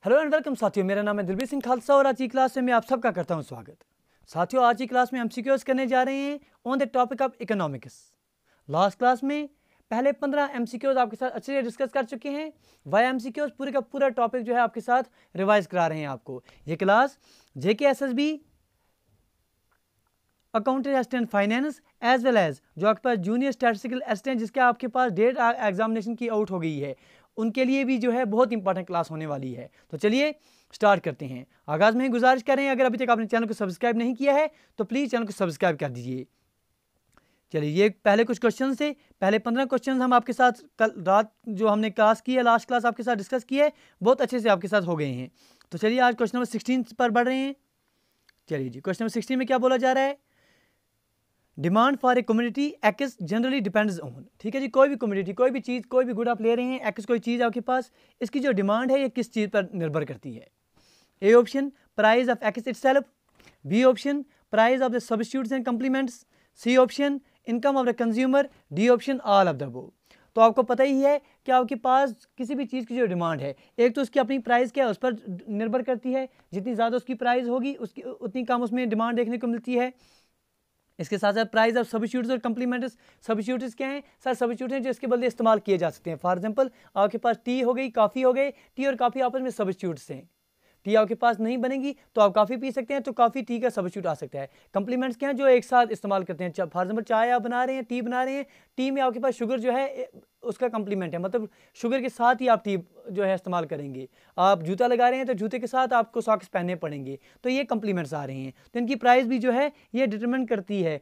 Hello and welcome साथियों, मेरा नाम है दिलबीर सिंह खालसा और आज की क्लास में मैं आप सबका करता हूं स्वागत। साथियों, आज की क्लास में हम एमसीक्यूज करने जा रहे हैं on the topic of economics. Last class में पहले 15 एमसीक्यूज आपके साथ अच्छे से डिस्कस कर चुके हैं। वाई एमसीक्यूज पूरे का पूरा टॉपिक जो है आपके साथ रिवाइज करा रहे हैं आपको। ये class JKSSB accountant assistant finance as well as जो आपके पास जूनियर स्टैटिस्टिकल असिस्टेंट जिसके आपके पास डेट एग्जामिनेशन की आउट हो गई है, उनके लिए भी जो है बहुत इंपॉर्टेंट क्लास होने वाली है। तो चलिए स्टार्ट करते हैं। आगाज में ही गुजारिश करें, अगर अभी तक आपने चैनल को सब्सक्राइब नहीं किया है तो प्लीज़ चैनल को सब्सक्राइब कर दीजिए। चलिए, ये पहले कुछ क्वेश्चन से पहले 15 क्वेश्चन हम आपके साथ कल रात जो हमने क्लास की है, लास्ट क्लास आपके साथ डिस्कस की है, बहुत अच्छे से आपके साथ हो गए हैं। तो चलिए आज क्वेश्चन नंबर 16 पर बढ़ रहे हैं। चलिए जी, क्वेश्चन नंबर 16 में क्या बोला जा रहा है? Demand for a community x generally depends on. ठीक है जी, कोई भी कम्युनिटी, कोई भी चीज़, कोई भी गुड आप ले रहे हैं, एक्स कोई चीज़ आपके पास, इसकी जो डिमांड है ये किस चीज़ पर निर्भर करती है? A option price of X itself, B option price of the substitutes and complements, C option income of the consumer, D option all of the above. तो आपको पता ही है कि आपके पास किसी भी चीज़ की जो डिमांड है, एक तो उसकी अपनी प्राइस क्या है उस पर निर्भर करती है। जितनी ज़्यादा उसकी प्राइस होगी उसकी उतनी कम उसमें डिमांड देखने को मिलती है। इसके साथ साथ प्राइस ऑफ सब्स्टिट्यूट्स और कम्प्लीमेंट्स। सब्स्टिट्यूट्स क्या हैं? सर सब्स्टिट्यूट हैं जो इसके बदले इस्तेमाल किए जा सकते हैं। फॉर एग्जांपल आपके पास टी हो गई, कॉफ़ी हो गई, टी और कॉफ़ी आपस में सब्स्टिट्यूट्स हैं। टी आपके पास नहीं बनेगी तो आप कॉफ़ी पी सकते हैं, तो कॉफ़ी टी का सब्स्टिट्यूट आ सकता है। कम्प्लीमेंट्स क्या हैं? जो एक साथ इस्तेमाल करते हैं। फॉर एग्जांपल चाय आप बना रहे हैं, टी बना रहे हैं, टी में आपके पास शुगर जो है उसका कम्प्लीमेंट है, मतलब शुगर के साथ ही आप टी जो है इस्तेमाल करेंगे। आप जूता लगा रहे हैं तो जूते के साथ आपको सॉक्स पहनने पड़ेंगे, तो ये कम्प्लीमेंट्स आ रहे हैं। तो इनकी प्राइस भी जो है ये डिटरमिन करती है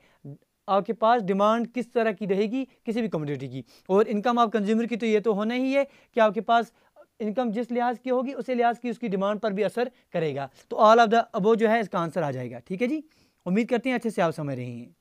आपके पास डिमांड किस तरह की रहेगी किसी भी कमोडिटी की। और इनकम ऑफ कंज्यूमर की तो ये तो होना ही है कि आपके पास इनकम जिस लिहाज की होगी उसी लिहाज की उसकी डिमांड पर भी असर करेगा। तो ऑल ऑफ द अबव जो है इसका आंसर आ जाएगा। ठीक है जी, उम्मीद करते हैं अच्छे से आप समझ रहे हैं।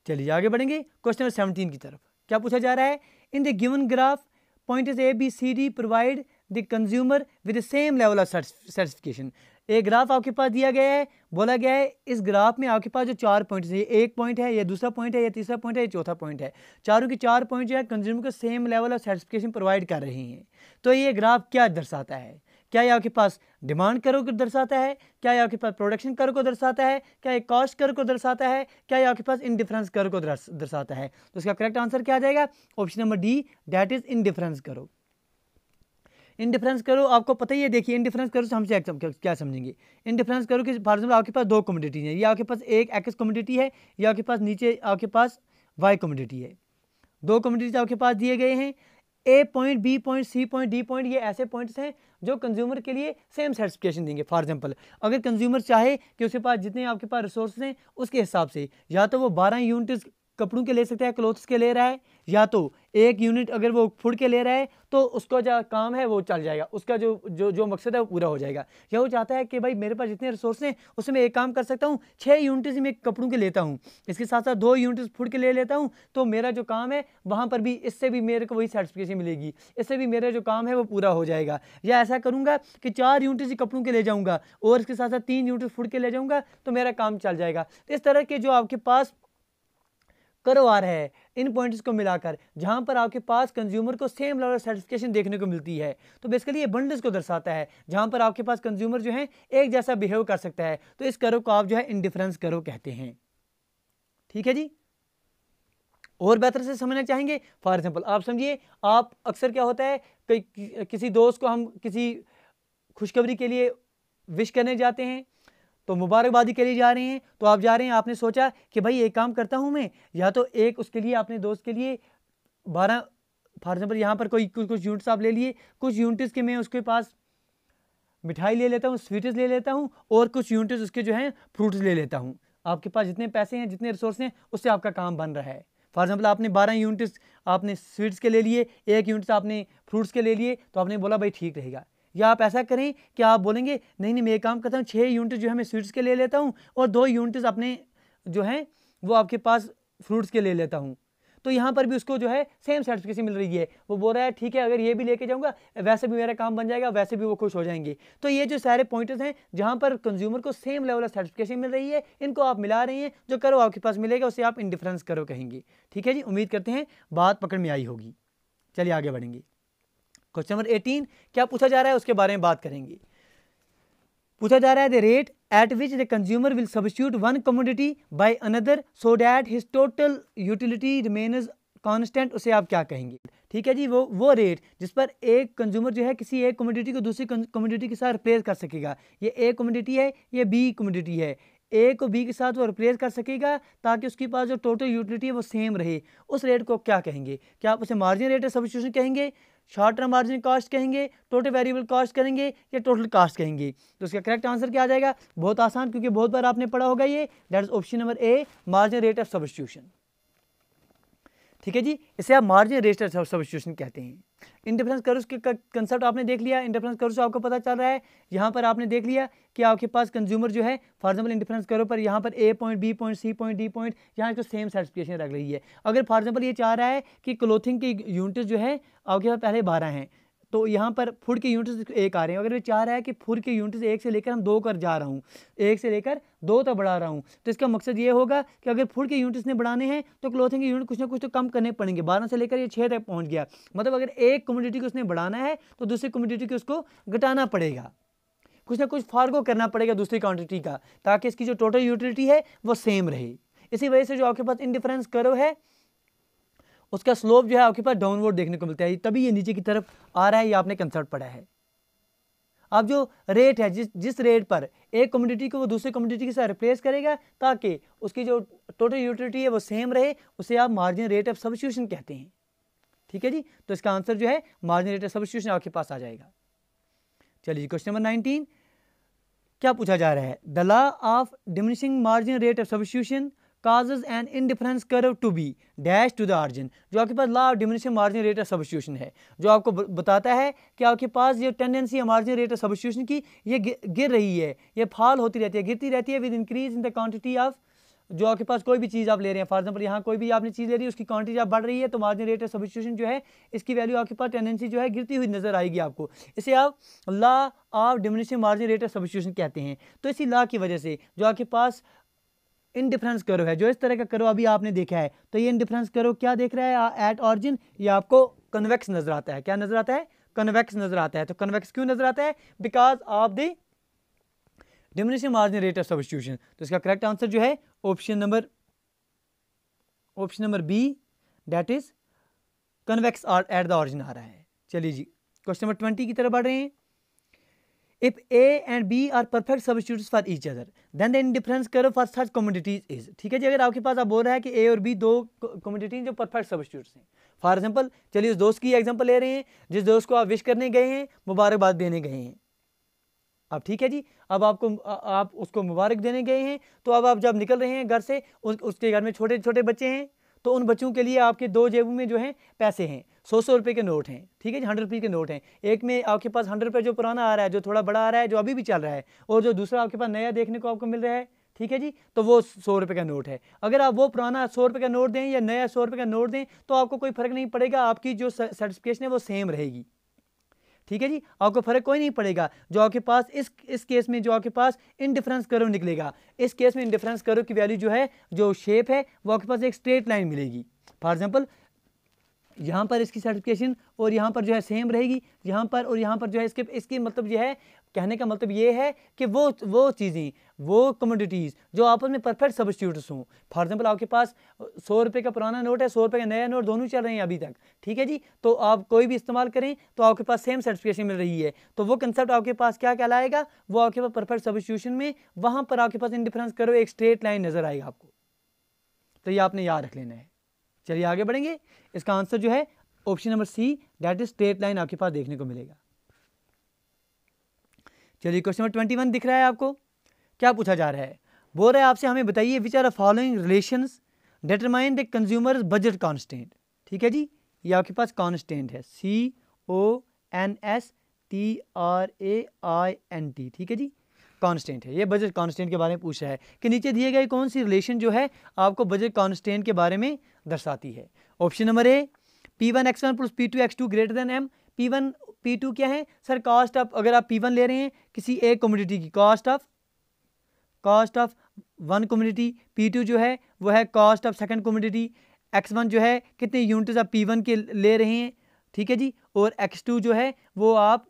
चलिए आगे बढ़ेंगे क्वेश्चन नंबर 17 की तरफ। क्या पूछा जा रहा है? In the given graph points A B C D provide the consumer with the same level of certification. एक ग्राफ आपके पास दिया गया है, बोला गया है इस ग्राफ में आपके पास जो 4 पॉइंट्स है, एक पॉइंट है, ये दूसरा पॉइंट है, ये तीसरा पॉइंट है, ये चौथा पॉइंट है। चारों की 4 पॉइंट जो है कंज्यूमर को same level of certification provide कर रहे हैं। तो ये ग्राफ क्या दर्शाता है? क्या ये आपके पास डिमांड कर्व को दर्शाता है? क्या ये आपके पास प्रोडक्शन कर्व को दर्शाता है? क्या ये कॉस्ट कर्व को दर्शाता है? क्या ये आपके पास इंडिफरेंस कर्व को दर्शाता है? तो इसका करेक्ट आंसर क्या आ जाएगा? Option number D, that is indifference curve. Indifference करो आपको पता ही है। देखिए इंडिफरेंस करो से हम क्या समझेंगे? इंडिफरेंस करो कि फॉर एग्जाम्पल आपके पास दो कमोडिटी है, ये आपके पास एक एक्स कमोडिटी है, ये आपके पास नीचे आपके पास वाई कमोडिटी है। दो कमोडिटीज आपके पास दिए गए हैं, A point, B point, C point, D point. ये ऐसे पॉइंट्स हैं जो कंज्यूमर के लिए सेम सर्टिफिकेशन देंगे। फॉर एग्जांपल अगर कंज्यूमर चाहे कि उसके पास जितने आपके पास रिसोर्सेज हैं उसके हिसाब से या तो वो 12 यूनिट कपड़ों के ले सकता है, क्लोथ्स के ले रहा है, या तो एक यूनिट अगर वो फूड के ले रहा है तो उसका जो काम है वो चल जाएगा, उसका जो मकसद है वो पूरा हो जाएगा। या वो चाहता है कि भाई मेरे पास जितने रिसोर्स हैं उसमें एक काम कर सकता हूँ, 6 यूनिट्स मैं कपड़ों के लेता हूँ, इसके साथ साथ 2 यूनिट्स फूड के ले लेता हूँ, तो मेरा जो काम है वहाँ पर भी इससे भी मेरे को वही सर्टिफिकेशन मिलेगी, इससे भी मेरा जो काम है वो पूरा हो जाएगा। या ऐसा करूँगा कि 4 यूनिट्स कपड़ों के ले जाऊँगा और इसके साथ साथ 3 यूनिट्स फूड के ले जाऊँगा तो मेरा काम चल जाएगा। इस तरह के जो आपके पास कर्व आ रहा है इन पॉइंट्स को मिलाकर, जहां पर आपके पास कंज्यूमर को सेम लेवल सर्टिफिकेशन देखने को मिलती है, तो बेसिकली ये बंडल्स को दर्शाता है जहां पर आपके पास कंज्यूमर जो है एक जैसा बिहेव कर सकता है। तो इस कर्व को आप जो है इंडिफरेंस कर्व कहते हैं। ठीक है जी, और बेहतर से समझना चाहेंगे? फॉर एग्जाम्पल आप समझिए, आप अक्सर क्या होता है किसी दोस्त को हम किसी खुशखबरी के लिए विश करने जाते हैं, तो मुबारकबादी के लिए जा रहे हैं, तो आप जा रहे हैं, आपने सोचा कि भाई एक काम करता हूं मैं, या तो एक उसके लिए अपने दोस्त के लिए 12 फॉर एग्जाम्पल यहाँ पर कुछ यूनिट्स आप ले लिए, कुछ यूनिट्स के मैं उसके पास मिठाई ले लेता हूँ, स्वीट्स ले लेता हूँ, और कुछ यूनिट्स उसके जो हैं फ्रूट्स ले लेता हूँ। आपके पास जितने पैसे हैं, जितने रिसोर्स हैं, उससे आपका काम बन रहा है। फॉर एग्जाम्पल आपने 12 यूनिट्स आपने स्वीट्स के ले लिए, एक यूनिट्स आपने फ्रूट्स के ले लिए, तो आपने बोला भाई ठीक रहेगा। या आप ऐसा करें कि आप बोलेंगे नहीं नहीं मैं एक काम करता हूँ, 6 यूनिट जो है मैं स्वीट्स के ले लेता हूँ और 2 यूनिट्स अपने जो हैं वो आपके पास फ्रूट्स के ले लेता हूँ। तो यहाँ पर भी उसको जो है सेम सर्टिफिकेशन मिल रही है। वो बोल रहा है ठीक है अगर ये भी लेके जाऊँगा वैसे भी मेरा काम बन जाएगा, वैसे भी वो खुश हो जाएंगे। तो ये जो सारे पॉइंट्स हैं जहाँ पर कंज्यूमर को सेम लेवल ऑफ सर्टिफिकेशन मिल रही है, इनको आप मिला रहे हैं, जो करो आपके पास मिलेगा उसे आप इंडिफरेंस करो कहेंगे। ठीक है जी, उम्मीद करते हैं बात पकड़ में आई होगी। चलिए आगे बढ़ेंगे। क्वेश्चन नंबर 18 क्या पूछा जा रहा है उसके बारे में बात करेंगे। पूछा जा रहा है the rate at which the consumer will substitute one commodity by another so that his total utility remains constant, उसे आप क्या कहेंगे। ठीक है जी, वो रेट जिस पर एक कंज्यूमर जो है किसी एक कमोडिटी को दूसरी कमोडिटी के साथ रिप्लेस कर सकेगा। ये ए कमोडिटी है, ये बी कमोडिटी है, ए को बी के साथ वो रिप्लेस कर सकेगा ताकि उसके पास जो टोटल यूटिलिटी है वो सेम रहे। उस रेट को क्या कहेंगे? क्या आप उसे मार्जिन रेट ऑफ सब्स्टिट्यूशन कहेंगे, शॉर्ट टर्म मार्जिन कॉस्ट कहेंगे, टोटल वेरिएबल कॉस्ट कहेंगे या टोटल कॉस्ट कहेंगे? तो इसका करेक्ट आंसर क्या आ जाएगा? बहुत आसान, क्योंकि बहुत बार आपने पढ़ा होगा ये, that is option number A, margin rate of substitution. ठीक है जी, इसे आप मार्जिन रेट ऑफ सब्स्टिट्यूशन कहते हैं। इंडिफरेंस कर्व के कंसेप्ट आपने देख लिया। इंडिफरेंस कर्व से आपको पता चल रहा है, यहाँ पर आपने देख लिया कि आपके पास कंज्यूमर जो है फॉर एग्जाम्पल इंडिफरेंस कर्व पर यहाँ पर A point, B point, C point, D point, यहाँ इसको सेम सर्टिफिकेशन रख रही है। अगर फॉर एग्जाम्पल ये चाह रहा है कि क्लोथिंग की यूनिट जो है आपके पास पहले 12 हैं, तो यहाँ पर फूड के यूनिट्स 1 आ रहे हैं। अगर ये चाह रहा है कि फूड के यूनिट्स 1 से लेकर हम 2 कर जा रहा हूँ, 1 से लेकर 2 तक बढ़ा रहा हूँ, तो इसका मकसद ये होगा कि अगर फूड के यूनिट्स ने बढ़ाने हैं तो क्लोथिंग के यूनिट कुछ ना कुछ तो कम करने पड़ेंगे। 12 से लेकर ये 6 तक पहुँच गया, मतलब अगर एक कमोडिटी को उसने बढ़ाना है तो दूसरी कमोडिटी को उसको घटाना पड़ेगा, कुछ ना कुछ फार्गो करना पड़ेगा दूसरी क्वांटिटी का, ताकि इसकी जो टोटल यूटिलिटी है वो सेम रहे। इसी वजह से जो आपके पास इंडिफरेंस कर्व है उसका स्लोप जो है आपके पास डाउनवर्ड देखने को मिलता है, तभी ये नीचे की तरफ आ रहा है। ये आपने कंसेप्ट पढ़ा है। अब जो रेट है, जिस रेट पर एक कमोडिटी को वो दूसरी कमोडिटी के साथ रिप्लेस करेगा ताकि उसकी जो टोटल यूटिलिटी है वो सेम रहे, उसे आप मार्जिन रेट ऑफ सब्स्टिट्यूशन कहते हैं। ठीक है जी, तो इसका आंसर जो है मार्जिन रेट ऑफ सब्स्टिट्यूशन आपके पास आ जाएगा। चलिए क्वेश्चन नंबर 19 क्या पूछा जा रहा है। The law of diminishing marginal rate of substitution causes an indifference curve to be dash to the origin। जो आपके पास law of diminishing marginal rate of substitution है, जो आपको बताता है कि आपके पास ये टेंडेंसी है मार्जिन रेट ऑफ सब्स्टिट्यूशन की, ये गिर रही है, ये फॉल होती रहती है, गिरती रहती है with increase in the quantity of, जो आपके पास कोई भी चीज़ आप ले रहे हैं, फॉर एग्जाम्पल यहाँ कोई भी आपने चीज़ ले रही है, उसकी क्वांटिटी आप बढ़ रही है, तो मार्जिन रेट ऑफ सब्स्टिट्यूशन जो है इसकी वैल्यू आपके पास टेंडेंसी जो है गिरती हुई नजर आएगी आपको। इसे आप law of diminishing marginal rate of substitution कहते हैं। तो इसी लॉ की वजह से जो आपके पास इंडिफरेंस कर्व है, जो इस तरह का कर्व अभी आपने देखा है, तो ये इंडिफरेंस कर्व क्या देख रहा है एट ऑरिजिन, ये आपको कन्वेक्स नजर आता है। क्या नजर आता है? कन्वेक्स नजर आता है। तो कन्वेक्स क्यों नजर आता है? Because of the diminishing marginal rate of substitution. तो इसका करेक्ट आंसर जो है option number B, that is convex at the origin आ रहा है। चलिए जी क्वेश्चन नंबर 20 की तरफ बढ़ रहे हैं। If A and B are perfect substitutes for each other, then the indifference curve for such commodities is। ठीक है जी, अगर आपके पास आप बोल रहा है कि A और B दो कमोडिटी जो परफेक्ट सब्स्टिट्यूट्स हैं। फॉर एग्जांपल चलिए उस दोस्त की एग्जांपल ले रहे हैं जिस दोस्त को आप विश करने गए हैं, मुबारकबाद देने गए हैं। अब ठीक है जी, अब आप उसको मुबारक देने गए हैं, तो अब आप जब निकल रहे हैं घर से, उसके घर में छोटे छोटे बच्चे हैं, तो उन बच्चों के लिए आपके 2 जेबों में जो है पैसे हैं, 100 रुपये के नोट हैं। ठीक है जी, 100 रुपये के नोट हैं। एक में आपके पास 100 रुपये जो पुराना आ रहा है, जो थोड़ा बड़ा आ रहा है, जो अभी भी चल रहा है, और जो दूसरा आपके पास नया देखने को आपको मिल रहा है, ठीक है जी, तो वो 100 रुपये का नोट है। अगर आप वो पुराना 100 रुपये का नोट दें या नया 100 रुपये का नोट दें, तो आपको कोई फर्क नहीं पड़ेगा, आपकी जो सर्टिफिकेशन है वो सेम रहेगी। ठीक है जी, आपको फर्क कोई नहीं पड़ेगा। जो आपके पास इस केस में जो आपके पास इंडिफरेंस कर्व निकलेगा, इस केस में इंडिफरेंस कर्व की वैल्यू जो है, जो शेप है, वो आपके पास एक स्ट्रेट लाइन मिलेगी। फॉर एग्जाम्पल यहाँ पर इसकी सर्टिफिकेशन और यहाँ पर जो है सेम रहेगी, यहाँ पर और यहाँ पर जो है इसकी मतलब ये है, कहने का मतलब ये है कि वो चीज़ें, वो कमोडिटीज़ जो आपस में परफेक्ट सब्स्टिट्यूट्स हों। फॉर एग्जांपल आपके पास 100 रुपये का पुराना नोट है, 100 रुपये का नया नोट, दोनों चल रहे हैं अभी तक। ठीक है जी, तो आप कोई भी इस्तेमाल करें तो आपके पास सेम सर्टिफिकेशन मिल रही है, तो वो कंसेप्ट आपके पास क्या कहलाएगा? वो आपके पास परफेक्ट सब्स्टिट्यूशन में वहाँ पर आपके पास इंडिफरेंस करो एक स्ट्रेट लाइन नजर आएगा आपको। तो ये आपने याद रख लेना है। चलिए आगे बढ़ेंगे। इसका आंसर जो है option number C, that is straight line आपके पास देखने को मिलेगा। चलिए क्वेश्चन नंबर 21 दिख रहा है आपको। क्या पूछा जा रहा है? बोल रहा है आपसे हमें बताइए which are the following relations determine the consumer's budget constant. ठीक है जी, ये आपके पास कांस्टेंट है, CONSTRAINT। ठीक है जी, कांस्टेंट है, ये बजट कांस्टेंट के बारे में पूछ रहा है कि नीचे दिए गए कौन सी रिलेशन जो है आपको बजट कांस्टेंट के बारे में दर्शाती है। ऑप्शन नंबर ए, P1x1 plus P2x2 greater than M। P1 P2 क्या है सर? कॉस्ट ऑफ, अगर आप P1 ले रहे हैं किसी एक कमोडिटी की, cost of one commodity, P2 जो है वो है cost of second commodity, x1 जो है कितने यूनिट्स आप P1 के ले रहे हैं, ठीक है जी। और x2 जो है वो आप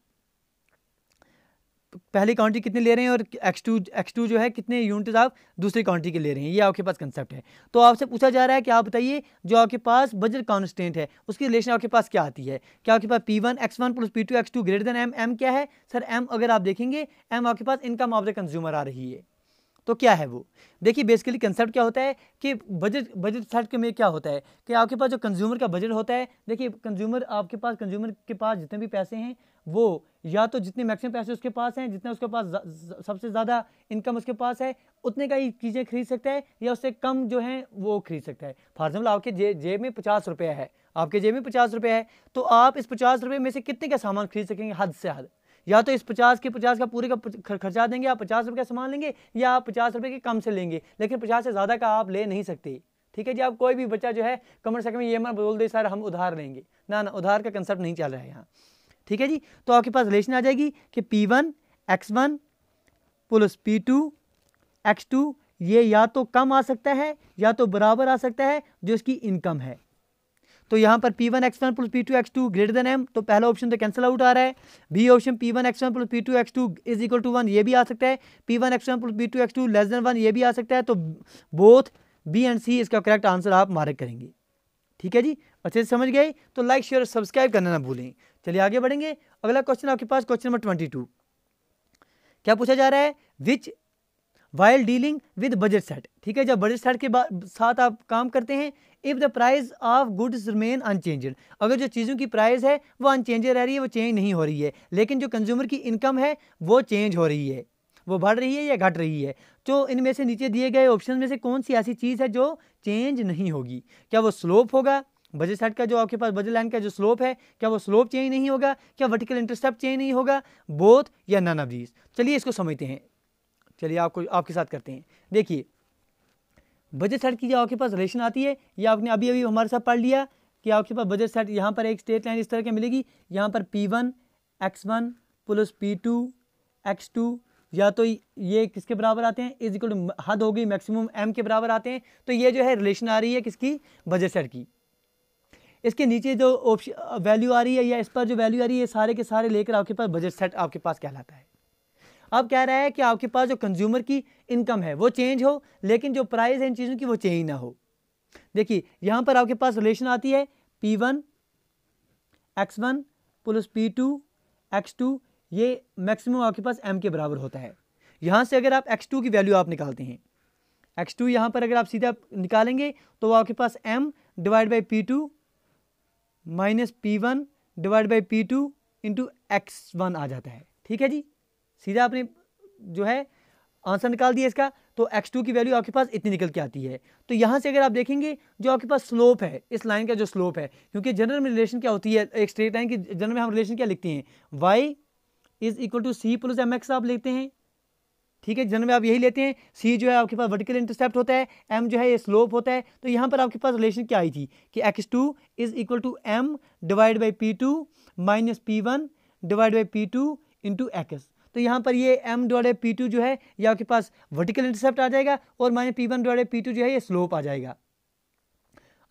पहली क्वांटिटी कितने ले रहे हैं और x2 जो है कितने यूनिट आप दूसरी क्वांटिटी के ले रहे हैं, ये आपके पास कंसेप्ट है। तो आपसे पूछा जा रहा है कि आप बताइए जो आपके पास बजट कांस्टेंट है उसकी रिलेशन आपके पास क्या आती है। क्या आपके पास P1 x1 plus P2 x2 greater than m। m क्या है सर? m अगर आप देखेंगे m आपके पास इनकम ऑफ द कंज्यूमर आ रही है। तो क्या है वो? देखिए बेसिकली कंसेप्ट क्या होता है कि बजट सेट के में क्या होता है कि आपके पास जो कंज्यूमर का बजट होता है, देखिए कंज्यूमर के पास जितने भी पैसे हैं वो या तो जितने मैक्सिमम पैसे उसके पास हैं, जितना उसके पास सबसे ज़्यादा इनकम उसके पास है उतने का ही चीज़ें खरीद सकता है या उससे कम जो है वो खरीद सकता है। फॉर एग्जाम्पल आपके जेब में 50 रुपये है, आपके जेब में 50 रुपये है, तो आप इस 50 रुपये में से कितने का सामान खरीद सकेंगे? हद से हद। या तो इस 50 का पूरे का खर्चा देंगे, आप 50 रुपये का सामान लेंगे, या आप 50 रुपये के कम से लेंगे, लेकिन 50 से ज़्यादा का आप ले नहीं सकते। ठीक है जी। आप कोई भी बच्चा जो है कमेंट सेक्शन में ये मत बोल दे सर हम उधार लेंगे, ना ना, उधार का कंसेप्ट नहीं चल रहा है यहाँ। ठीक है जी। तो आपके पास रिलेशन आ जाएगी कि P1 x1 plus P2 x2 ये या तो कम आ सकता है या तो बराबर आ सकता है जो इसकी इनकम है। तो यहाँ पर P1 x1 plus P2 x2 greater than m, तो पहला ऑप्शन तो कैंसिल आउट आ रहा है। B option P1 x1 plus P2 x2 is equal to 1 ये भी आ सकता है। P1 x1 plus P2 x2 less than 1 ये भी आ सकता है। तो बोथ बी एंड सी इसका करेक्ट आंसर आप मार्क करेंगे। ठीक है जी। अच्छे से समझ गए तो लाइक शेयर सब्सक्राइब करना ना भूलें। चलिए आगे बढ़ेंगे। अगला क्वेश्चन आपके पास क्वेश्चन नंबर 22। क्या पूछा जा रहा है? Which while dealing with budget set. ठीक है, जब बजट सेट के साथ आप काम करते हैं, if the price of goods remain unchanged, अगर जो चीज़ों की प्राइस है वो अनचेंज रह रही है, वो चेंज नहीं हो रही है, लेकिन जो कंज्यूमर की इनकम है वो चेंज हो रही है, वो बढ़ रही है या घट रही है, तो इनमें से नीचे दिए गए ऑप्शन में से कौन सी ऐसी चीज़ है जो चेंज नहीं होगी? क्या वो स्लोप होगा? बजट सेट का जो आपके पास बजट लाइन का जो स्लोप है, क्या वो स्लोप चेंज नहीं होगा? क्या वर्टिकल इंटरसेप्ट चेंज नहीं होगा? बोथ या नन ऑफ दीज। चलिए इसको समझते हैं। चलिए आपके साथ करते हैं। देखिए बजट सेट की जो आपके पास रिलेशन आती है, ये आपने अभी अभी हमारे साथ पढ़ लिया कि आपके पास बजट सेट यहाँ पर एक स्ट्रेट लाइन इस तरह की मिलेगी, यहाँ पर P1 x1 plus P2 x2, या तो ये किसके बराबर आते हैं? इज इक्वल टू हद होगी मैक्सिमम m के बराबर आते हैं। तो ये जो है रिलेशन आ रही है किसकी? बजट सेट की। इसके नीचे जो ऑप्शन वैल्यू आ रही है या इस पर जो वैल्यू आ रही है, सारे के सारे लेकर आपके पास बजट सेट आपके पास कहलाता है। अब कह रहा है कि आपके पास जो कंज्यूमर की इनकम है वो चेंज हो, लेकिन जो प्राइस है इन चीज़ों की वो चेंज ना हो। देखिए यहाँ पर आपके पास रिलेशन आती है P1 x1 plus P2 x2, ये मैक्सिमम आपके पास m के बराबर होता है। यहाँ से अगर आप x2 की वैल्यू आप निकालते हैं, x2 यहाँ पर अगर आप सीधा निकालेंगे तो वो आपके पास m divide by P2 minus P1 divide by P2 into x1 आ जाता है। ठीक है जी, सीधा आपने जो है आंसर निकाल दिया इसका। तो x2 की वैल्यू आपके पास इतनी निकल के आती है। तो यहाँ से अगर आप देखेंगे जो आपके पास स्लोप है, इस लाइन का जो स्लोप है, क्योंकि जनरल में रिलेशन क्या होती है, एक स्ट्रेट लाइन की जनरल में हम रिलेशन क्या लिखते हैं? y is equal to C plus mx आप लिखते हैं। ठीक है, जनरल में आप यही लेते हैं। c जो है आपके पास वर्टिकल इंटरसेप्ट होता है, m जो है ये स्लोप होता है। तो यहाँ पर आपके पास रिलेशन क्या आई थी कि x2 is equal to m divide by P2 minus P1 divide by P2 into x। तो यहाँ पर ये m डिवाइड बाई P2 जो है ये आपके पास वर्टिकल इंटरसेप्ट आ जाएगा और minus P1 divide by P2 जो है ये स्लोप आ जाएगा।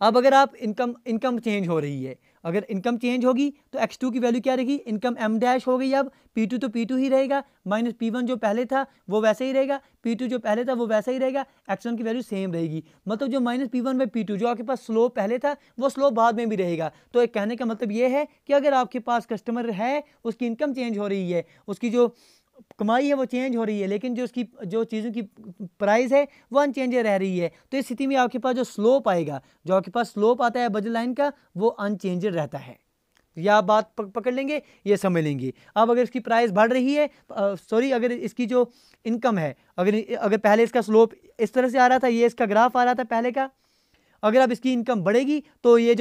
अब अगर आप इनकम चेंज हो रही है, अगर इनकम चेंज होगी तो x2 की वैल्यू क्या रहेगी? इनकम m डैश हो गई। अब P2 तो P2 ही रहेगा, माइनस P1 जो पहले था वो वैसे ही रहेगा, P2 जो पहले था वो वैसा ही रहेगा, x1 की वैल्यू सेम रहेगी। मतलब जो माइनस P1 बाई P2 जो आपके पास स्लोप पहले था वो स्लोप बाद में भी रहेगा। तो एक कहने का मतलब ये है कि अगर आपके पास कस्टमर है, उसकी इनकम चेंज हो रही है, उसकी जो कमाई है वो चेंज हो रही है, लेकिन जो चीज़ों की प्राइस है वो अनचेंज रह रही है, तो इस स्थिति में आपके पास जो स्लोप आएगा, जो आपके पास स्लोप आता है बजट लाइन का, वो अनचेंज रहता है। यह आप बात पकड़ लेंगे, ये समझ लेंगे। अब अगर इसकी प्राइस बढ़ रही है, अगर इसकी जो इनकम है, अगर पहले इसका स्लोप इस तरह से आ रहा था, ये इसका ग्राफ आ रहा था पहले का, अगर अब इसकी इनकम बढ़ेगी तो ये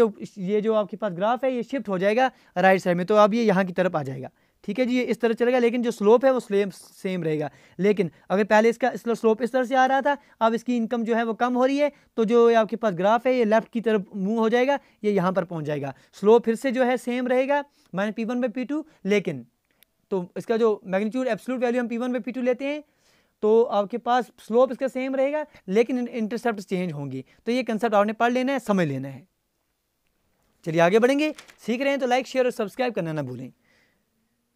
जो आपके पास ग्राफ है ये शिफ्ट हो जाएगा राइट साइड में, तो अब ये यहाँ की तरफ आ जाएगा। ठीक है जी, ये इस तरह चलेगा, लेकिन जो स्लोप है वो सेम रहेगा। लेकिन अगर पहले इसका स्लोप इस तरह से आ रहा था, अब इसकी इनकम जो है वो कम हो रही है, तो जो आपके पास ग्राफ है ये लेफ्ट की तरफ मूव हो जाएगा, ये यहाँ पर पहुँच जाएगा। स्लोप फिर से जो है सेम रहेगा माइनस P1 बाई P2, लेकिन तो इसका जो मैग्नीट्यूड एब्सोल्यूट वैल्यू हम P1 बाई P2 लेते हैं, तो आपके पास स्लोप इसका सेम रहेगा, लेकिन इंटरसेप्ट चेंज होंगी। तो ये कंसेप्ट आपने पढ़ लेना है, समझ लेना है। चलिए आगे बढ़ेंगे, सीख रहे हैं तो लाइक शेयर और सब्सक्राइब करना ना भूलें।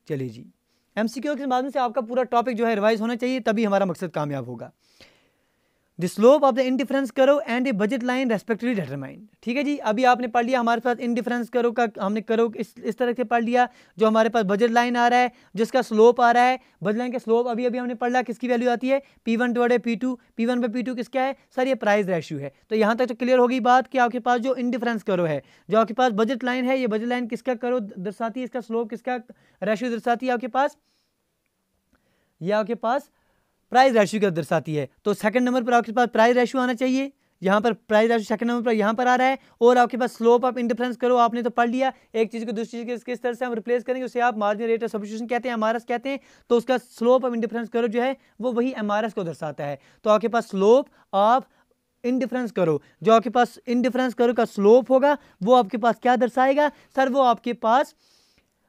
चलिए जी, MCQ के माध्यम से आपका पूरा टॉपिक जो है रिवाइज होना चाहिए, तभी हमारा मकसद कामयाब होगा। The slope of the indifference curve and a budget line respectively determined. ठीक है जी, अभी आपने पढ़ लिया हमारे पास इंडिफरेंस करो का, हमने करो इस तरह से पढ़ लिया। जो हमारे पास बजट लाइन आ रहा है, जिसका स्लोप आ रहा है, बजट लाइन का स्लोप अभी हमने पढ़ लिया, किसकी वैल्यू आती है P1 divided P2। P1 by P2 किसका है सर, ये प्राइस रेशियो है। तो यहाँ तक तो क्लियर होगी बात कि आपके पास जो इंडिफरेंस करो है, जो आपके पास बजट लाइन है, ये बजट लाइन किसका करो दर्शाती है, इसका स्लोप किसका रेशियो दर्शाती है आपके पास, ये आपके पास प्राइस रेशियो का दर्शाती है। तो सेकंड नंबर पर आपके पास प्राइस रेशियो आना चाहिए, यहाँ पर प्राइस रेशियो सेकंड नंबर पर यहाँ पर आ रहा है। और आपके पास स्लोप ऑफ इंडिफरेंस करो आपने तो पढ़ लिया, एक चीज़ को दूसरी चीज़ किस तरह से हम रिप्लेस करेंगे, उसे आप मार्जिनल रेट ऑफ सब्स्टिट्यूशन कहते हैं, MRS कहते हैं। तो उसका स्लोप ऑफ इंडिफरेंस करो जो है वो वही MRS को दर्शाता है। तो आपके पास स्लोप ऑफ इंडिफरेंस करो, जो आपके पास इंडिफरेंस करो का स्लोप होगा वो आपके पास क्या दर्शाएगा सर, वो आपके पास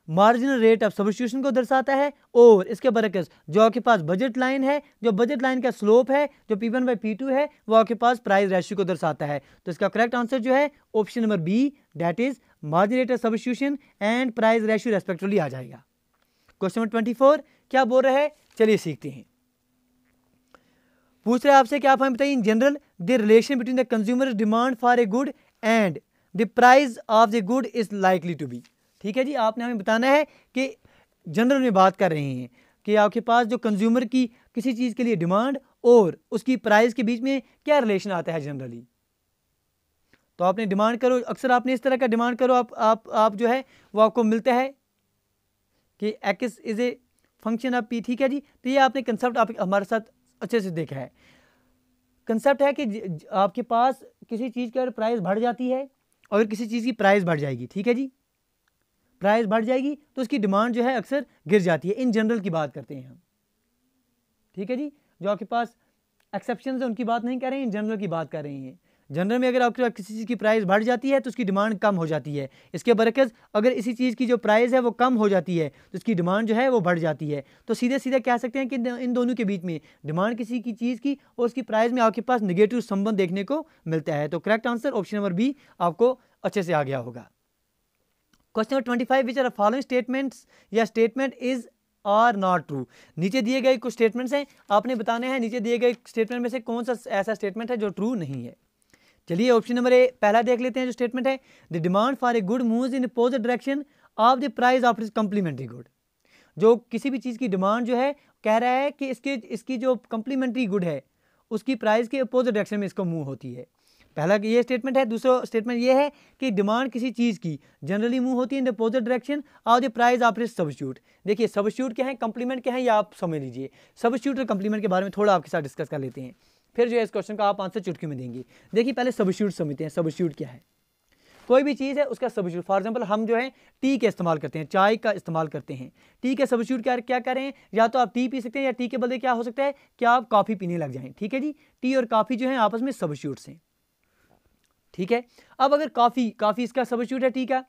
मार्जिनल रेट ऑफ सब्स्टिट्यूशन को दर्शाता है। और इसके बरकस जो आपके पास बजट लाइन है, जो बजट लाइन का स्लोप है जो P1 बाई P2 है, वो आपके पास प्राइस रेशियो को दर्शाता है। तो इसका करेक्ट आंसर जो है option number B, that is marginal rate of substitution and price ratio respectively आ जाएगा। क्वेश्चन नंबर 24 क्या बोल रहा है, चलिए सीखते हैं। पूछ रहे हैं आपसे, क्या आप हमें बताइए, in general the relation between the consumer demand for a good and the price of the good is likely to be. ठीक है जी, आपने हमें बताना है कि जनरल में बात कर रहे हैं कि आपके पास जो कंज्यूमर की किसी चीज़ के लिए डिमांड और उसकी प्राइस के बीच में क्या रिलेशन आता है जनरली। तो आपने डिमांड करो, अक्सर आपने इस तरह का डिमांड करो, आप जो है वो आपको मिलता है कि X is a function of P। ठीक है जी, तो ये आपने कंसेप्ट आप हमारे साथ अच्छे से देखा है। कंसेप्ट है कि आपके पास किसी चीज़ की अगर प्राइस बढ़ जाती है, अगर किसी चीज़ की प्राइस बढ़ जाएगी, ठीक है जी, प्राइस बढ़ जाएगी तो उसकी डिमांड जो है अक्सर गिर जाती है। इन जनरल की बात करते हैं हम, ठीक है जी, जो आपके पास एक्सेप्शंस है उनकी बात नहीं कर रहे हैं, इन जनरल की बात कर रहे हैं। जनरल में अगर आपके पास किसी चीज़ की प्राइस बढ़ जाती है तो उसकी डिमांड कम हो जाती है। इसके बरकस अगर इसी चीज़ की जो प्राइस है वो कम हो जाती है तो उसकी डिमांड जो है वो बढ़ जाती है। तो सीधे सीधे कह सकते हैं कि इन दोनों के बीच में, डिमांड किसी की चीज़ की और उसकी प्राइस में आपके पास नेगेटिव संबंध देखने को मिलता है। तो correct answer option number B आपको अच्छे से आ गया होगा। Question number 25, which are following statements या statement is are not true. नीचे दिए गए कुछ स्टेटमेंट्स हैं, आपने बताने हैं नीचे दिए गए स्टेटमेंट में से कौन सा ऐसा स्टेटमेंट है जो ट्रू नहीं है। चलिए ऑप्शन नंबर ए पहला देख लेते हैं, जो स्टेटमेंट है, the demand for a good moves in opposite direction of the price of its complementary good. जो किसी भी चीज़ की डिमांड जो है कह रहा है कि इसकी जो कंप्लीमेंट्री गुड है उसकी प्राइस के अपोजिट डायरेक्शन में इसको मूव होती है। पहला ये स्टेटमेंट है। दूसरा स्टेटमेंट ये है कि डिमांड किसी चीज़ की जनरली मूव होती है in the opposite direction of the price of its substitute. देखिए सब्स्टिट्यूट क्या है, कंप्लीमेंट क्या है, या आप समझ लीजिए। सब्स्टिट्यूट और कंप्लीमेंट के बारे में थोड़ा आपके साथ डिस्कस कर लेते हैं, फिर जो है इस क्वेश्चन का आप आंसर चुटकी में देंगे। देखिए पहले सब्स्टिट्यूट समझते हैं। सब्स्टिट्यूट क्या है, कोई भी चीज़ है उसका सब्स्टिट्यूट। फॉर एग्जांपल हम जो है टी का इस्तेमाल करते हैं, चाय का इस्तेमाल करते हैं, टी का सब्स्टिट्यूट क्या करें, या तो आप टी पी सकते हैं या टी के बदले क्या हो सकता है कि आप कॉफ़ी पीने लग जाएं। ठीक है जी, टी और कॉफ़ी जो है आपस में सब्स्टिट्यूट्स हैं। ठीक है, अब अगर कॉफ़ी इसका सब्स्टिट्यूट है टी का,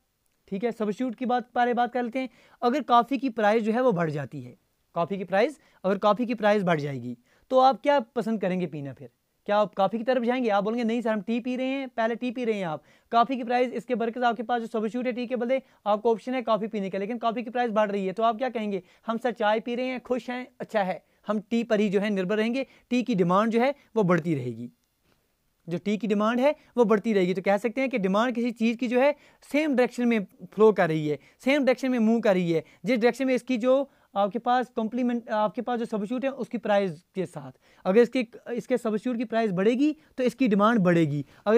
ठीक है, सब्स्टिट्यूट की बात कर लेते हैं। अगर कॉफ़ी की प्राइस जो है वो बढ़ जाती है, कॉफ़ी की प्राइस, अगर कॉफ़ी की प्राइस बढ़ जाएगी तो आप क्या पसंद करेंगे पीना, फिर क्या आप कॉफ़ी की तरफ जाएंगे? आप बोलेंगे नहीं सर हम टी पी रहे हैं, पहले टी पी रहे हैं आप, कॉफ़ी की प्राइस इसके बरकत आपके पास जो सब्स्टिट्यूट है टी के बदले आपको ऑप्शन है कॉफ़ी पीने का, लेकिन कॉफ़ी की प्राइस बढ़ रही है तो आप क्या कहेंगे, हम सर चाय पी रहे हैं, खुश हैं, अच्छा है, हम टी पर ही जो है निर्भर रहेंगे, टी की डिमांड जो है वो बढ़ती रहेगी, जो टी की डिमांड है वो बढ़ती रहेगी। तो कह सकते हैं कि डिमांड किसी चीज़ की जो है सेम डायरेक्शन में फ्लो कर रही है, सेम डायरेक्शन में मूव कर रही है, जिस डायरेक्शन में इसकी जो आपके पास कॉम्प्लीमेंट, आपके पास जो सब्स्टिट्यूट है उसकी प्राइस के साथ, अगर इसके सब्स्टिट्यूट की प्राइस बढ़ेगी तो इसकी डिमांड बढ़ेगी, अगर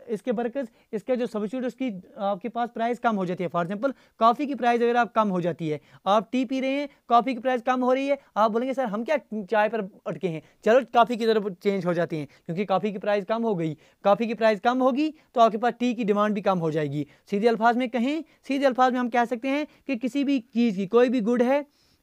इसके बरकस इसका जो सब्स्टिट्यूट है उसकी आपके पास प्राइस कम हो जाती है। फॉर एग्जांपल कॉफ़ी की प्राइस अगर आप कम हो जाती है, आप टी पी रहे हैं, कॉफ़ी की प्राइस कम हो रही है, आप बोलेंगे सर हम क्या चाय पर अटके हैं, चलो कॉफ़ी की तरफ चेंज हो जाते हैं, क्योंकि कॉफ़ी की प्राइस कम हो गई, कॉफ़ी की प्राइस कम होगी तो आपके पास टी की डिमांड भी कम हो जाएगी। सीधे अल्फाज में कहें, सीधे अल्फाज में हम कह सकते हैं कि किसी भी चीज़ की, कोई भी गुड है,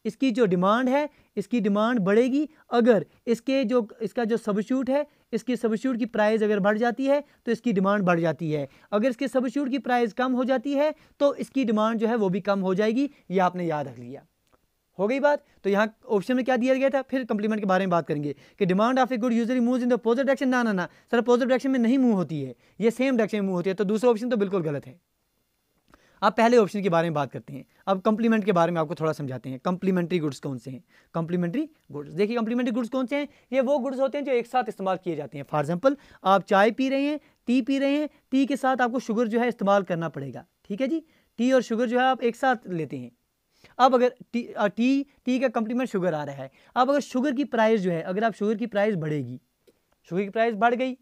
इसकी जो डिमांड है, इसकी डिमांड बढ़ेगी अगर इसका जो सब्स्टिट्यूट है, इसकी सब्स्टिट्यूट की प्राइस अगर बढ़ जाती है तो इसकी डिमांड बढ़ जाती है, अगर इसके सब्स्टिट्यूट की प्राइस कम हो जाती है तो इसकी डिमांड जो है वो भी कम हो जाएगी। ये आपने याद रख लिया। हो गई बात। तो यहाँ ऑप्शन में क्या दिया गया था, फिर कंप्लीमेंट के बारे में बात करेंगे कि demand of a good usually moves in the opposite direction. ना ना ना सर, अपोजिट डायरेक्शन में नहीं मूव होती है, ये सेम डायरेक्शन में मूव होती है। तो दूसरा ऑप्शन तो बिल्कुल गलत है। अब पहले ऑप्शन के बारे में बात करते हैं। अब कंप्लीमेंट के बारे में आपको थोड़ा समझाते हैं। कंप्लीमेंट्री गुड्स कौन से हैं? कंप्लीमेंट्री गुड्स, देखिए कंप्लीमेंट्री गुड्स कौन से हैं? ये वो गुड्स होते हैं जो एक साथ इस्तेमाल किए जाते हैं। फॉर एग्जांपल, आप चाय पी रहे हैं, टी पी रहे हैं, टी के साथ आपको शुगर जो है इस्तेमाल करना पड़ेगा। ठीक है जी, टी और शुगर जो है आप एक साथ लेते हैं। अब अगर टी का कंप्लीमेंट शुगर आ रहा है, अब अगर शुगर की प्राइस जो है, अगर आप शुगर की प्राइस बढ़ेगी, शुगर की प्राइस बढ़ गई,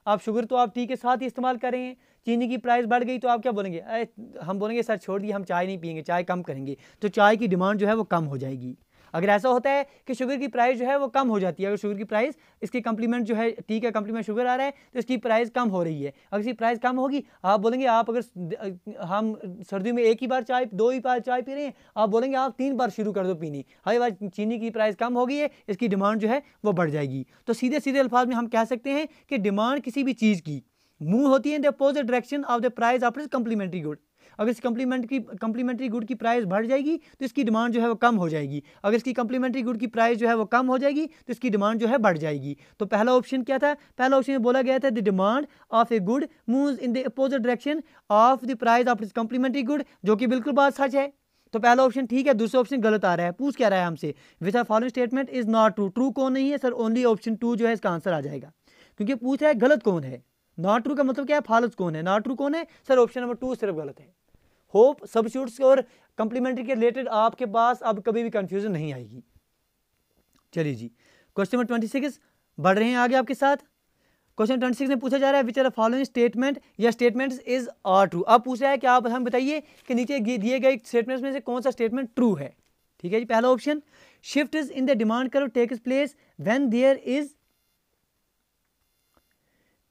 आप शुगर तो आप टी के साथ ही इस्तेमाल कर रहे हैं, चीनी की प्राइस बढ़ गई, तो आप क्या बोलेंगे? हम बोलेंगे सर छोड़ दिए, हम चाय नहीं पियेंगे, चाय कम करेंगे। तो चाय की डिमांड जो है वो कम हो जाएगी। अगर ऐसा होता है कि शुगर की प्राइस जो है वो कम हो जाती है, अगर शुगर की प्राइस, इसके कंप्लीमेंट जो है, टी का कंप्लीमेंट शुगर आ रहा है, तो इसकी प्राइस कम हो रही है। अगर इसकी प्राइस कम होगी, आप बोलेंगे, आप अगर हम सर्दियों में एक ही बार चाय, 2 ही बार चाय पी रहे हैं, आप बोलेंगे आप 3 बार शुरू कर दो पीनी। हर बार चीनी की प्राइस कम हो गई है, इसकी डिमांड जो है वो बढ़ जाएगी। तो सीधे सीधे अल्फाज में हम कह सकते हैं कि डिमांड किसी भी चीज़ की मूव होती है in the opposite direction of the price of its complementary good. अगर इस कंप्लीमेंट्री गुड की प्राइस बढ़ जाएगी तो इसकी डिमांड जो है वो कम हो जाएगी। अगर इसकी कंप्लीमेंट्री गुड की प्राइस जो है वो कम हो जाएगी तो इसकी डिमांड जो है बढ़ जाएगी। तो पहला ऑप्शन क्या था? पहला ऑप्शन में बोला गया था the demand of a good moves in the opposite direction of the price of its complementary good, जो कि बिल्कुल बात सच है। तो पहला ऑप्शन ठीक है, दूसरा ऑप्शन गलत आ रहा है। पूछ क्या रहा है हमसे? Which are following statement is not true. True कौन नहीं है सर? ओनली ऑप्शन 2 जो है इसका आंसर आ जाएगा, क्योंकि पूछ रहा है गलत कौन है। नॉट ट्रू का मतलब क्या है? फॉल्स कौन है। नॉट ट्रू कौन है सर? ऑप्शन नंबर 2 सिर्फ गलत है। होप सब्स्टिट्यूट्स और कंप्लीमेंट्री के रिलेटेड आपके पास अब कभी भी कंफ्यूजन नहीं आएगी। चलिए जी, क्वेश्चन नंबर 26 बढ़ रहे हैं आगे आपके साथ। क्वेश्चन 26 में पूछा जा रहा है विच आर फॉलोइंग स्टेटमेंट या स्टेटमेंट्स इज आर ट्रू। अब पूछ रहा है कि आप हम बताइए कि नीचे दिए गए स्टेटमेंट्स में से कौन सा स्टेटमेंट ट्रू है। ठीक है जी, पहला option, shift is in the demand curve takes place when there is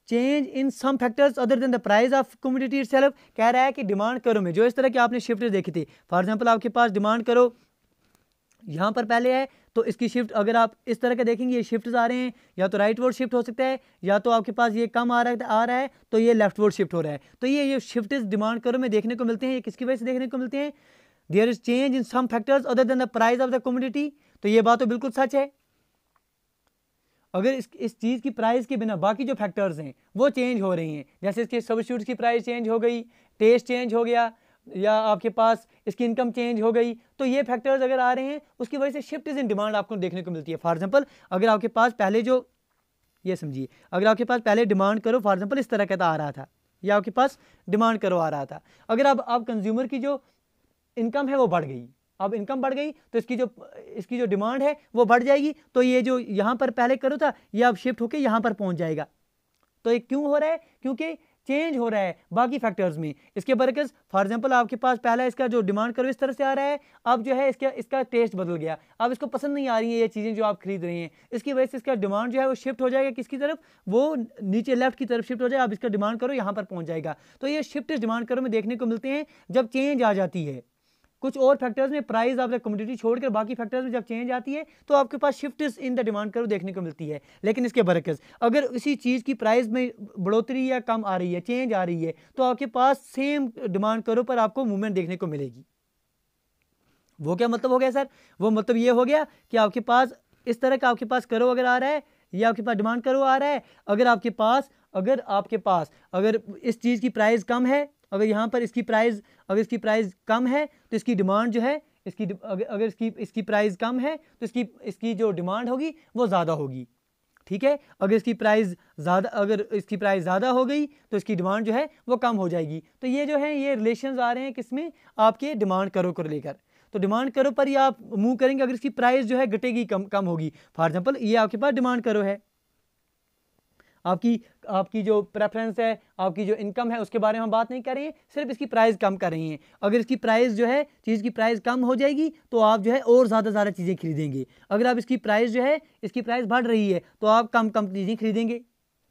change in some factors other than the price of commodity itself. कह रहा है कि डिमांड करो में जो इस तरह के आपने शिफ्ट देखी थी, फॉर एग्जांपल आपके पास डिमांड करो यहाँ पर पहले है, तो इसकी शिफ्ट अगर आप इस तरह के देखेंगे, ये शिफ्ट आ रहे हैं, या तो राइट वर्ड शिफ्ट हो सकता है, या तो आपके पास ये कम आ रहा है तो ये लेफ्ट वर्ड शिफ्ट हो रहा है। तो ये शिफ्ट डिमांड करो में देखने को मिलते हैं। ये किसकी वजह से देखने को मिलते हैं? There is change in some factors other than the price of the commodity. तो ये बात तो बिल्कुल सच है। अगर इस चीज़ की प्राइस के बिना बाकी जो फैक्टर्स हैं वो चेंज हो रही हैं, जैसे इसके सब्स्टिट्यूट्स की प्राइस चेंज हो गई, टेस्ट चेंज हो गया, या आपके पास इसकी इनकम चेंज हो गई, तो ये फैक्टर्स अगर आ रहे हैं उसकी वजह से शिफ्ट इज इन डिमांड आपको देखने को मिलती है। फॉर एग्जांपल, अगर आपके पास पहले जो, ये समझिए, अगर आपके पास पहले डिमांड करो फॉर एग्जांपल इस तरह का आ रहा था, या आपके पास डिमांड करो आ रहा था, अगर अब कंज्यूमर की जो इनकम है वो बढ़ गई, अब इनकम बढ़ गई तो इसकी जो डिमांड है वो बढ़ जाएगी। तो ये जो यहाँ पर पहले करो था ये अब शिफ्ट होके यहाँ पर पहुँच जाएगा। तो ये क्यों हो रहा है? क्योंकि चेंज हो रहा है बाकी फैक्टर्स में। इसके बरकस फॉर एग्जांपल आपके पास पहला इसका जो डिमांड करो इस तरह से आ रहा है, अब जो है इसका टेस्ट बदल गया, अब इसको पसंद नहीं आ रही है ये चीज़ें जो आप खरीद रहे हैं, इसकी वजह से इसका डिमांड जो है वो शिफ्ट हो जाएगा किसकी तरफ? वो नीचे लेफ्ट की तरफ शिफ्ट हो जाएगा। अब इसका डिमांड करो यहाँ पर पहुँच जाएगा। तो ये शिफ्ट इस डिमांड करो में देखने को मिलते हैं जब चेंज आ जाती है। कुछ और फैक्टर्स में प्राइस ऑफ द कमोडिटी छोड़कर बाकी फैक्टर्स में जब चेंज आती है तो आपके पास shift in the demand curve देखने को मिलती है। लेकिन इसके बरकस अगर इसी चीज़ की प्राइस में बढ़ोतरी या कम आ रही है, चेंज आ रही है, तो आपके पास सेम डिमांड कर्व पर आपको मूवमेंट देखने को मिलेगी। वो क्या मतलब हो गया सर? वो मतलब ये हो गया कि आपके पास इस तरह का आपके पास करो अगर आ रहा है, या आपके पास डिमांड करो आ रहा है, अगर आपके पास अगर इस चीज़ की प्राइस कम है, अगर यहाँ पर इसकी प्राइस कम है तो इसकी डिमांड जो है अगर इसकी प्राइस कम है तो इसकी जो डिमांड होगी वो ज़्यादा होगी। ठीक है, अगर इसकी प्राइस ज़्यादा हो गई तो इसकी डिमांड जो है वो कम हो जाएगी। तो ये जो है ये रिलेशंस आ रहे हैं किसमें? आपके डिमांड करो को लेकर। तो डिमांड करो पर ये आप मूव करेंगे अगर इसकी प्राइस जो है घटेगी, कम होगी। फॉर एग्जांपल ये आपके पास डिमांड करो है, आपकी जो प्रेफरेंस है, आपकी जो इनकम है उसके बारे में हम बात नहीं कर रहे हैं, सिर्फ इसकी प्राइस कम कर रहे हैं। अगर इसकी प्राइस जो है चीज़ की प्राइस कम हो जाएगी तो आप जो है और ज़्यादा चीज़ें खरीदेंगे। अगर आप इसकी प्राइस बढ़ रही है तो आप कम चीज़ें खरीदेंगे।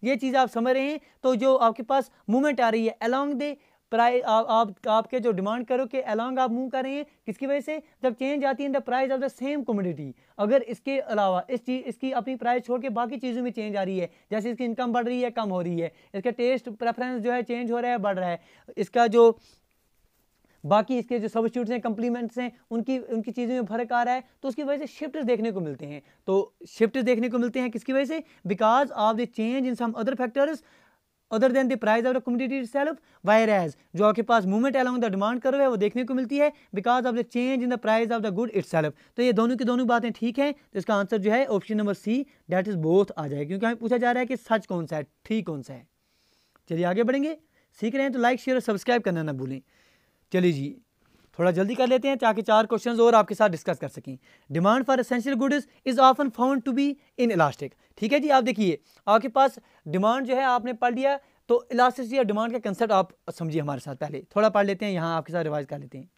ये चीज़ आप समझ रहे हैं? तो जो आपके पास मूवमेंट आ रही है अलोंग द प्राइस, आपके जो डिमांड करो के अलोंग आप मूव कर रहे हैं, किसकी वजह से? जब चेंज आती है in the price of the same commodity. अगर इसके अलावा इसकी अपनी प्राइस छोड़ के बाकी चीज़ों में चेंज आ रही है, जैसे इसकी इनकम बढ़ रही है, कम हो रही है, इसका टेस्ट प्रेफरेंस जो है चेंज हो रहा है, बढ़ रहा है, इसका जो बाकी इसके जो सब्स्टिट्यूट्स हैं, कंप्लीमेंट्स हैं, उनकी उनकी चीज़ों में फर्क आ रहा है, तो उसकी वजह से शिफ्ट्स देखने को मिलते हैं। तो शिफ्ट्स देखने को मिलते हैं किसकी वजह से? Because of the change in some other factors other than the price of the commodity itself, whereas जो आपके पास movement along the demand curve है वो देखने को मिलती है because of the change in the price of the good itself. तो ये दोनों की दोनों बातें ठीक हैं, तो इसका आंसर जो है option number C that is both आ जाएगा, क्योंकि हमें पूछा जा रहा है कि सच कौन सा है, ठीक कौन सा है। चलिए आगे बढ़ेंगे। सीख रहे हैं तो लाइक शेयर और सब्सक्राइब करना ना भूलें। चलिए जी थोड़ा जल्दी कर लेते हैं ताकि 4 क्वेश्चंस और आपके साथ डिस्कस कर सकें। Demand for essential goods is often found to be inelastic. ठीक है जी, आप देखिए आपके पास डिमांड जो है आपने पढ़ लिया, तो इलास्टिसिटी और डिमांड का कंसेप्ट आप समझिए हमारे साथ। पहले थोड़ा पढ़ लेते हैं, यहाँ आपके साथ रिवाइज कर लेते हैं।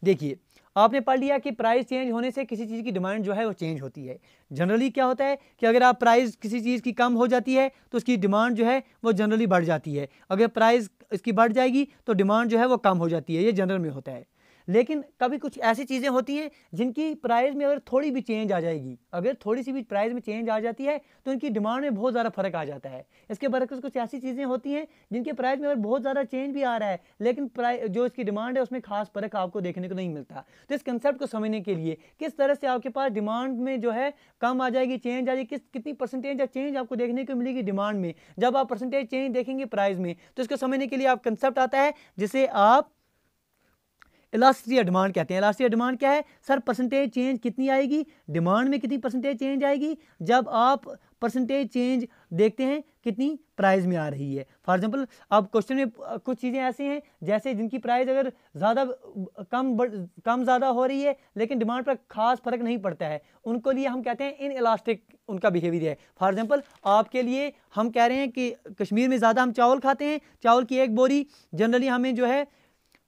देखिए आपने पढ़ लिया कि प्राइस चेंज होने से किसी चीज़ की डिमांड जो है वो चेंज होती है। जनरली क्या होता है कि अगर आप प्राइस किसी चीज़ की कम हो जाती है तो उसकी डिमांड जो है वो जनरली बढ़ जाती है, अगर प्राइस इसकी बढ़ जाएगी तो डिमांड जो है वो कम हो जाती है, ये जनरल में होता है। लेकिन कभी कुछ ऐसी चीज़ें होती हैं जिनकी प्राइस में अगर थोड़ी भी चेंज आ जाएगी, अगर थोड़ी सी भी प्राइस में चेंज आ जाती है तो उनकी डिमांड में बहुत ज़्यादा फर्क आ जाता है। इसके बरक्स कुछ ऐसी चीज़ें होती हैं जिनके प्राइस में अगर बहुत ज़्यादा चेंज भी आ रहा है लेकिन प्राइस जो इसकी डिमांड है उसमें खास फर्क आपको देखने को नहीं मिलता। तो इस कंसेप्ट को समझने के लिए किस तरह से आपके पास डिमांड में जो है कम आ जाएगी, चेंज आ जाएगी, कितनी परसेंटेज चेंज आपको देखने को मिलेगी डिमांड में, जब आप परसेंटेज चेंज देखेंगे प्राइस में, तो इसको समझने के लिए आप कंसेप्ट आता है जिसे आप इलास्टिसिटी डिमांड कहते हैं। इलास्टिसिटी डिमांड क्या है? सर परसेंटेज चेंज कितनी आएगी डिमांड में, कितनी परसेंटेज चेंज आएगी जब आप परसेंटेज चेंज देखते हैं कितनी प्राइस में आ रही है। फॉर एग्जांपल अब क्वेश्चन में कुछ चीज़ें ऐसी हैं जैसे जिनकी प्राइस अगर ज़्यादा कम ज़्यादा हो रही है लेकिन डिमांड पर खास फर्क नहीं पड़ता है, उनको लिए हम कहते हैं इन इलास्टिक उनका बिहेवियर है। फॉर एग्जांपल आपके लिए हम कह रहे हैं कि कश्मीर में ज़्यादा हम चावल खाते हैं, चावल की एक बोरी जनरली हमें जो है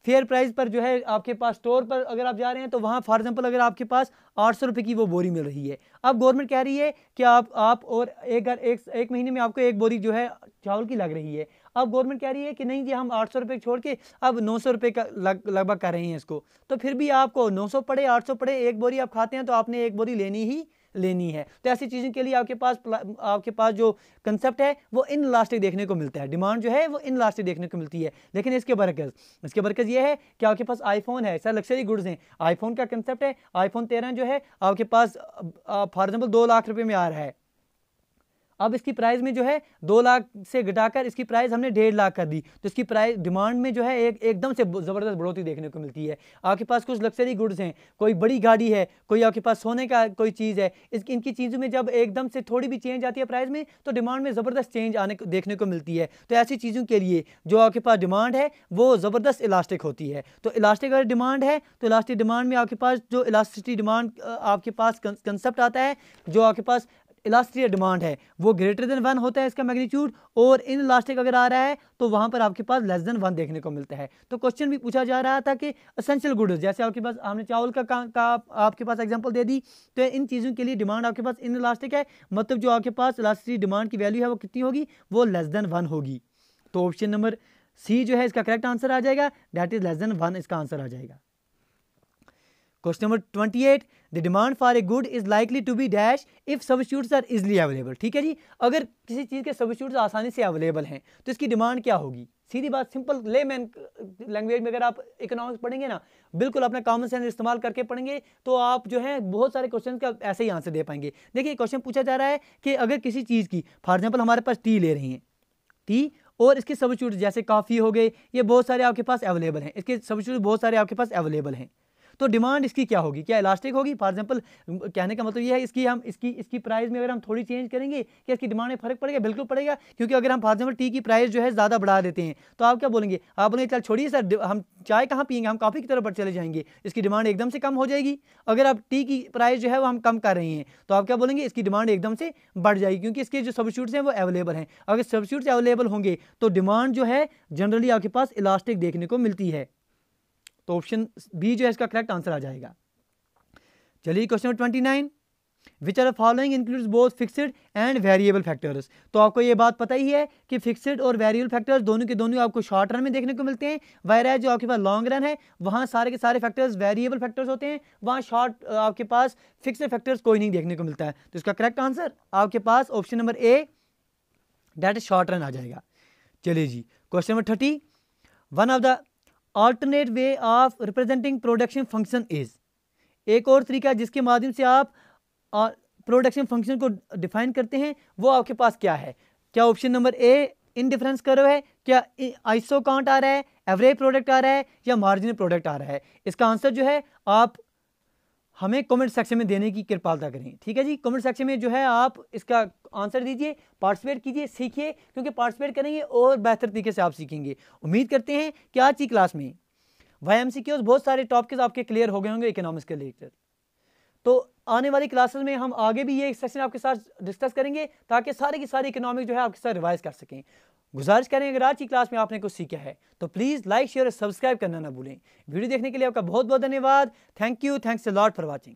फेयर प्राइस पर जो है आपके पास स्टोर पर अगर आप जा रहे हैं तो वहाँ फॉर एग्जांपल अगर आपके पास 800 रुपये की वो बोरी मिल रही है, अब गवर्नमेंट कह रही है कि आप और एक महीने में आपको एक बोरी जो है चावल की लग रही है। अब गवर्नमेंट कह रही है कि नहीं जी हम 800 रुपये छोड़ के अब 900 रुपये का लगभग कर रहे हैं इसको, तो फिर भी आपको 900 पड़े 800 पड़े एक बोरी आप खाते हैं तो आपने एक बोरी लेनी ही लेनी है। तो ऐसी चीज़ों के लिए आपके पास जो कंसेप्ट है वो इन इलास्टिक देखने को मिलता है, डिमांड जो है वो इन इलास्टिक देखने को मिलती है। लेकिन इसके बरकस ये है कि आपके पास आईफोन है, सर लग्जरी गुड्स हैं, आईफोन का कंसेप्ट है आईफोन 13 जो है आपके पास फॉर एग्जाम्पल 2 लाख रुपये में आ रहा है, अब इसकी प्राइस में जो है 2 लाख से घटाकर इसकी प्राइस हमने 1.5 लाख कर दी, तो इसकी प्राइस डिमांड में जो है एकदम से ज़बरदस्त बढ़ोतरी देखने को मिलती है। आपके पास कुछ लग्जरी गुड्स हैं, कोई बड़ी गाड़ी है, कोई आपके पास सोने का कोई चीज़ है, इनकी चीज़ों में जब एकदम से थोड़ी भी चेंज आती है प्राइस में तो डिमांड में ज़बरदस्त चेंज देखने को मिलती है। तो ऐसी चीज़ों के लिए जो आपके पास डिमांड है वो ज़बरदस्त इलास्टिक होती है। तो इलास्टिक अगर डिमांड है तो इलास्टिक डिमांड में आपके पास जो इलास्टिसिटी डिमांड आपके पास कंसेप्ट आता है, जो आपके पास इलास्टिक डिमांड है वो ग्रेटर देन 1 होता है इसका मैग्नीट्यूड, और इन इलास्टिक अगर आ रहा है तो वहाँ पर आपके पास लेस देन 1 देखने को मिलता है। तो क्वेश्चन भी पूछा जा रहा था कि एसेंशियल गुड्स, जैसे आपके पास हमने चावल का आपके पास एग्जांपल दे दी, तो इन चीज़ों के लिए डिमांड आपके पास इन इलास्टिक है, मतलब जो आपके पास इलास्टिक डिमांड की वैल्यू है वो कितनी होगी, वो लेस देन 1 होगी। तो ऑप्शन नंबर सी जो है इसका करेक्ट आंसर आ जाएगा, दैट इज लेस देन 1 इसका आंसर आ जाएगा। Question number 28, the demand for a good is likely to be dash if substitutes are easily available. ठीक है जी, अगर किसी चीज़ के सब्स्टिट्यूट्स आसानी से अवेलेबल हैं तो इसकी डिमांड क्या होगी? सीधी बात, सिंपल लेमैन लैंग्वेज में अगर आप इकोनॉमिक्स पढ़ेंगे ना, बिल्कुल अपना कॉमन सेंस इस्तेमाल करके पढ़ेंगे तो आप जो है बहुत सारे क्वेश्चन का ऐसे ही आंसर दे पाएंगे। देखिए क्वेश्चन पूछा जा रहा है कि अगर किसी चीज़ की फॉर एग्जाम्पल हमारे पास टी ले रही हैं, टी और इसके सब्स्टिट्यूट जैसे कॉफ़ी हो गए, ये बहुत सारे आपके पास अवेलेबल हैं, इसके सब्स्टिट्यूट बहुत सारे आपके पास अवेलेबल हैं, तो डिमांड इसकी क्या होगी? क्या इलास्टिक होगी? फॉर एग्जांपल कहने का मतलब ये है इसकी प्राइस में अगर हम थोड़ी चेंज करेंगे क्या इसकी डिमांड में फर्क पड़ेगा? बिल्कुल पड़ेगा, क्योंकि अगर हम फॉर एग्जांपल टी की प्राइस जो है ज़्यादा बढ़ा देते हैं तो आप क्या बोलेंगे? आप बोलेंगे चल छोड़िए सर, हम चाय कहाँ पियेंगे, हम कॉफ़ी की तरफ चले जाएंगे, इसकी डिमांड एकदम से कम हो जाएगी। अगर आप टी की प्राइस जो है वो हम कम कर रहे हैं तो आप क्या बोलेंगे? इसकी डिमांड एकदम से बढ़ जाएगी, क्योंकि इसके जो सब्स्टिट्यूट्स हैं वो अवेलेबल हैं। अगर सब्स्टिट्यूट्स अवेलेबल होंगे तो डिमांड जो है जनरली आपके पास इलास्टिक देखने को मिलती है। तो ऑप्शन बी जो है इसका करेक्ट आंसर आ जाएगा। चलिए question number 29, which are following includes both fixed and variable factors. तो आपको ये बात पता ही है कि फिक्स्ड और वेरिएबल फैक्टर्स दोनों के दोनों आपको शॉर्ट रन में देखने को मिलते हैं, वायरस जो आपके पास लॉन्ग रन है वहाँ सारे के सारे फैक्टर्स वेरिएबल फैक्टर्स होते हैं, वहाँ शॉर्ट आपके पास फिक्स्ड फैक्टर्स कोई नहीं देखने को मिलता है। तो इसका करेक्ट आंसर आपके पास option number A that is short run आ जाएगा। चलिए जी question number 30, one of the alternate way of representing production function is, एक और तरीका जिसके माध्यम से आप प्रोडक्शन फंक्शन को डिफाइन करते हैं वो आपके पास क्या है? क्या ऑप्शन नंबर ए इनडिफरेंस कर्व है, क्या आइसो काउंट आ रहा है, एवरेज प्रोडक्ट आ रहा है, या मार्जिनल प्रोडक्ट आ रहा है? इसका आंसर जो है आप हमें कमेंट सेक्शन में देने की कृपालता करें, ठीक है जी। कमेंट सेक्शन में जो है आप इसका आंसर दीजिए, पार्टिसिपेट कीजिए, सीखिए, क्योंकि पार्टिसिपेट करेंगे और बेहतर तरीके से आप सीखेंगे। उम्मीद करते हैं कि आज की क्लास में YMCQs बहुत सारे टॉपिक्स आपके क्लियर हो गए होंगे इकोनॉमिक्स के लेकर। तो आने वाली क्लासेस में हम आगे भी ये सेक्शन आपके साथ डिस्कस करेंगे ताकि सारे की सारी इकोनॉमिक जो है आपके साथ रिवाइज कर सकें। गुजारिश करें अगर आज की क्लास में आपने कुछ सीखा है तो प्लीज़ लाइक शेयर और सब्सक्राइब करना ना भूलें। वीडियो देखने के लिए आपका बहुत बहुत धन्यवाद। Thank you, thanks a lot for watching.